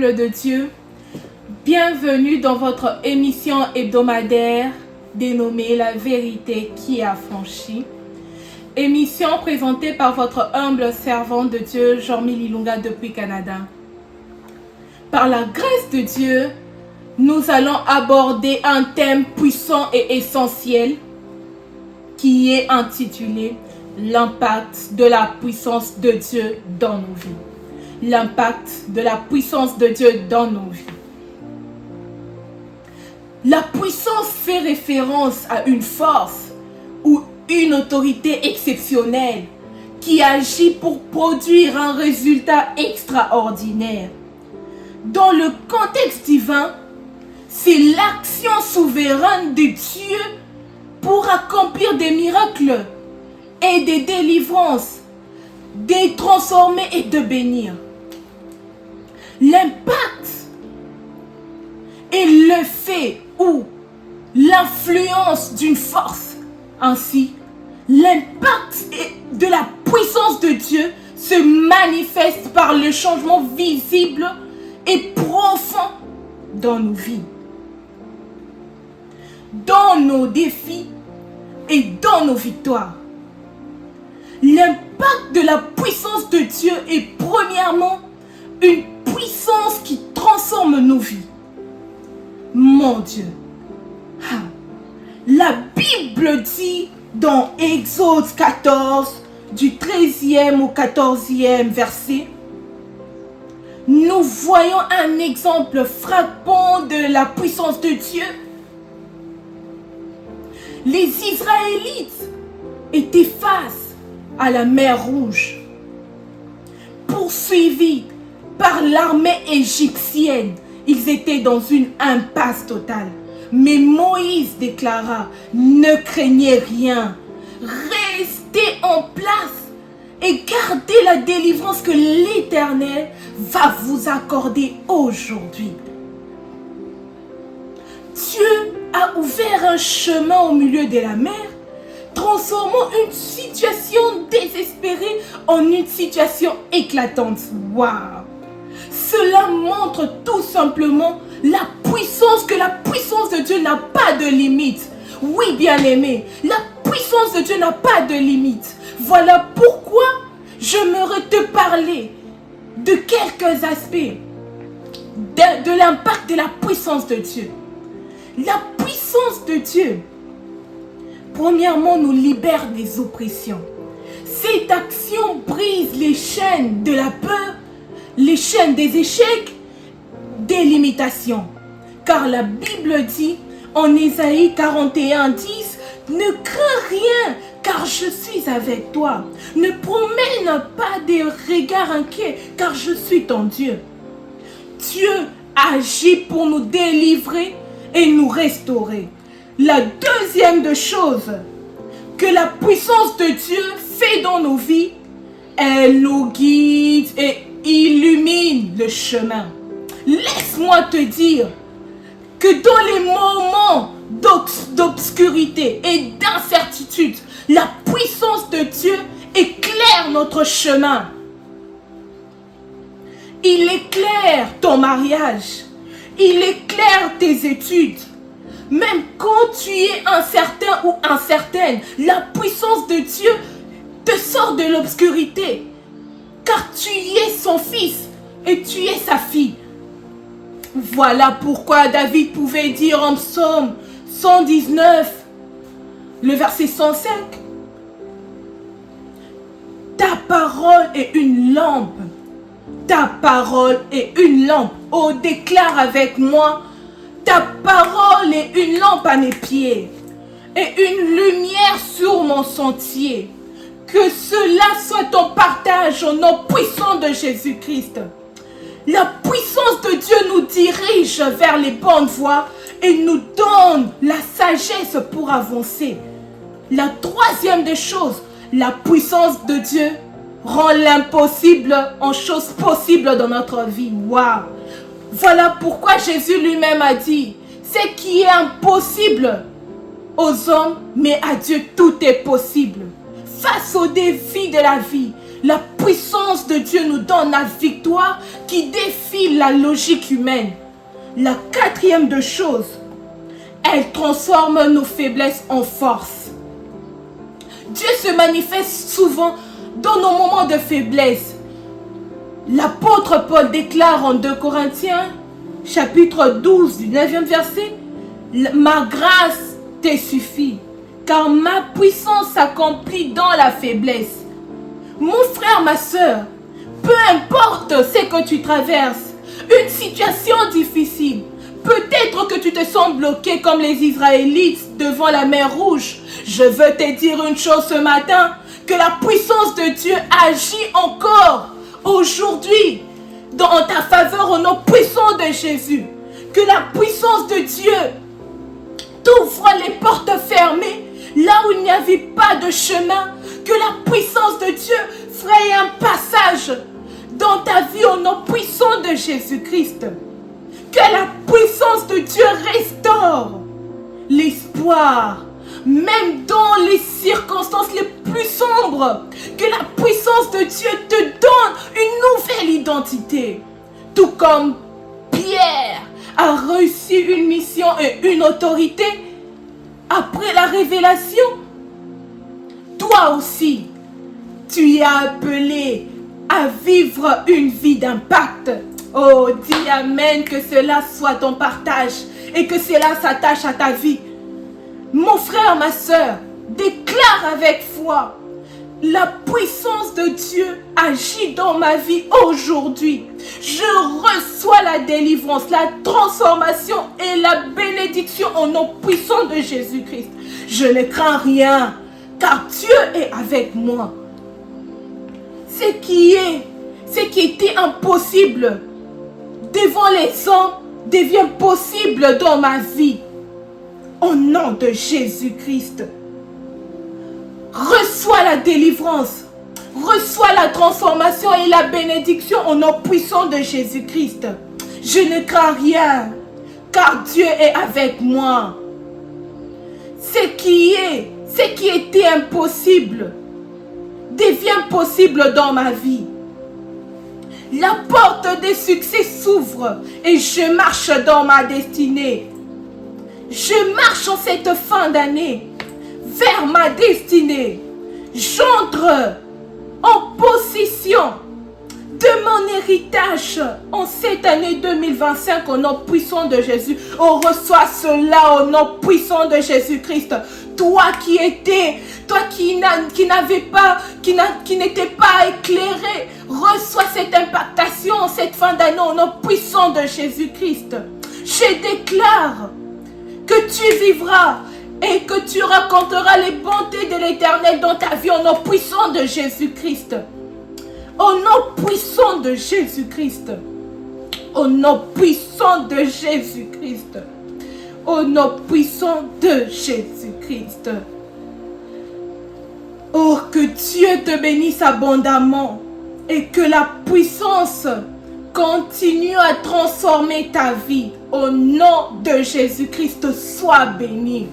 peuple de Dieu, bienvenue dans votre émission hebdomadaire dénommée La vérité qui a franchi. Émission présentée par votre humble servant de Dieu, Jean-Mili Lunga depuis Canada. Par la grâce de Dieu, nous allons aborder un thème puissant et essentiel qui est intitulé l'impact de la puissance de Dieu dans nos vies. L'impact de la puissance de Dieu dans nos vies. La puissance fait référence à une force ou une autorité exceptionnelle qui agit pour produire un résultat extraordinaire. Dans le contexte divin, c'est l'action souveraine de Dieu pour accomplir des miracles et des délivrances, de transformer et de bénir. L'impact est le fait ou l'influence d'une force. Ainsi, l'impact de la puissance de Dieu se manifeste par le changement visible et profond dans nos vies, dans nos défis et dans nos victoires. L'impact de la puissance de Dieu est premièrement une puissance qui transforme nos vies. Mon Dieu, la Bible dit dans Exode 14, du 13e au 14e verset, nous voyons un exemple frappant de la puissance de Dieu. Les Israélites étaient face à la mer Rouge, poursuivis par l'armée égyptienne. Ils étaient dans une impasse totale. Mais Moïse déclara: ne craignez rien, restez en place et gardez la délivrance que l'Éternel va vous accorder aujourd'hui. Dieu a ouvert un chemin au milieu de la mer, transformant une situation désespérée en une situation éclatante. Waouh! Cela montre tout simplement la puissance de Dieu n'a pas de limite. Oui, bien-aimé, la puissance de Dieu n'a pas de limite. Voilà pourquoi j'aimerais te parler de quelques aspects de l'impact de la puissance de Dieu. La puissance de Dieu, premièrement, nous libère des oppressions. Cette action brise les chaînes de la peur, les chaînes des échecs, des limitations. Car la Bible dit en Ésaïe 41, 10, ne crains rien, car je suis avec toi. Ne promène pas des regards inquiets, car je suis ton Dieu. Dieu agit pour nous délivrer et nous restaurer. La deuxième des choses que la puissance de Dieu fait dans nos vies, elle nous guide et illumine le chemin. Laisse-moi te dire que dans les moments d'obscurité et d'incertitude, la puissance de Dieu éclaire notre chemin. Il éclaire ton mariage. Il éclaire tes études. Même quand tu es incertain ou incertaine, la puissance de Dieu te sort de l'obscurité. Car tu es son fils et tu es sa fille. Voilà pourquoi David pouvait dire en psaume 119, le verset 105, ta parole est une lampe. Ta parole est une lampe. Oh, déclare avec moi, ta parole est une lampe à mes pieds et une lumière sur mon sentier. Que cela soit ton partage au nom puissant de Jésus-Christ. La puissance de Dieu nous dirige vers les bonnes voies et nous donne la sagesse pour avancer. La troisième des choses, la puissance de Dieu rend l'impossible en chose possible dans notre vie. Waouh! Voilà pourquoi Jésus lui-même a dit, ce qui est impossible aux hommes, mais à Dieu tout est possible. Face aux défis de la vie, la puissance de Dieu nous donne la victoire qui défie la logique humaine. La quatrième de choses, elle transforme nos faiblesses en force. Dieu se manifeste souvent dans nos moments de faiblesse. L'apôtre Paul déclare en 2 Corinthiens, chapitre 12, du 9e verset, « Ma grâce te suffit, car ma puissance s'accomplit dans la faiblesse. » Mon frère, ma soeur, peu importe ce que tu traverses, une situation difficile, peut-être que tu te sens bloqué comme les Israélites devant la mer Rouge. Je veux te dire une chose ce matin, que la puissance de Dieu agit encore aujourd'hui dans ta faveur au nom puissant de Jésus. Que la puissance de Dieu t'ouvre les portes fermées là où il n'y avait pas de chemin. Que la puissance de Dieu fraye un passage dans ta vie au nom puissant de Jésus-Christ. Que la puissance de Dieu restaure l'espoir, même dans les circonstances les plus sombres. Que la puissance de Dieu te donne une nouvelle identité. Tout comme Pierre a reçu une mission et une autorité après la révélation, toi aussi, tu es appelé à vivre une vie d'impact. Oh, dis Amen, que cela soit ton partage et que cela s'attache à ta vie. Mon frère, ma soeur, déclare avec foi, la puissance de Dieu agit dans ma vie aujourd'hui. Je reçois la délivrance, la transformation et la bénédiction au nom puissant de Jésus-Christ. Je ne crains rien, car Dieu est avec moi. Ce qui était impossible devant les hommes devient possible dans ma vie. Au nom de Jésus-Christ. Reçois la délivrance. Reçois la transformation et la bénédiction au nom puissant de Jésus-Christ. Je ne crains rien, car Dieu est avec moi. Ce qui était impossible devient possible dans ma vie. La porte des succès s'ouvre et je marche dans ma destinée. Je marche en cette fin d'année vers ma destinée. J'entre en possession de mon héritage en cette année 2025 au nom puissant de Jésus. On reçoit cela au nom puissant de Jésus-Christ. Toi qui n'étais pas éclairé, reçois cette impactation en cette fin d'année au nom puissant de Jésus-Christ. Je déclare que tu vivras et que tu raconteras les bontés de l'Éternel dans ta vie au nom puissant de Jésus-Christ. Au nom puissant de Jésus-Christ. Au nom puissant de Jésus-Christ. Au nom puissant de Jésus-Christ. Oh, que Dieu te bénisse abondamment et que la puissance continue à transformer ta vie. Au nom de Jésus-Christ, sois béni.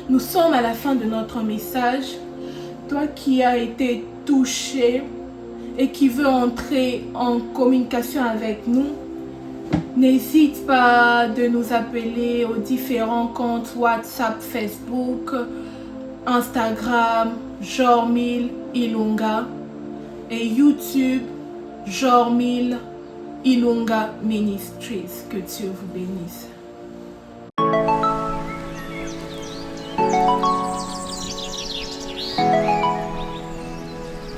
Nous sommes à la fin de notre message. Toi qui as été touché et qui veux entrer en communication avec nous, n'hésite pas de nous appeler aux différents comptes WhatsApp, Facebook, Instagram, Jormil Ilunga et YouTube, Jormil Ilunga Ministries. Que Dieu vous bénisse.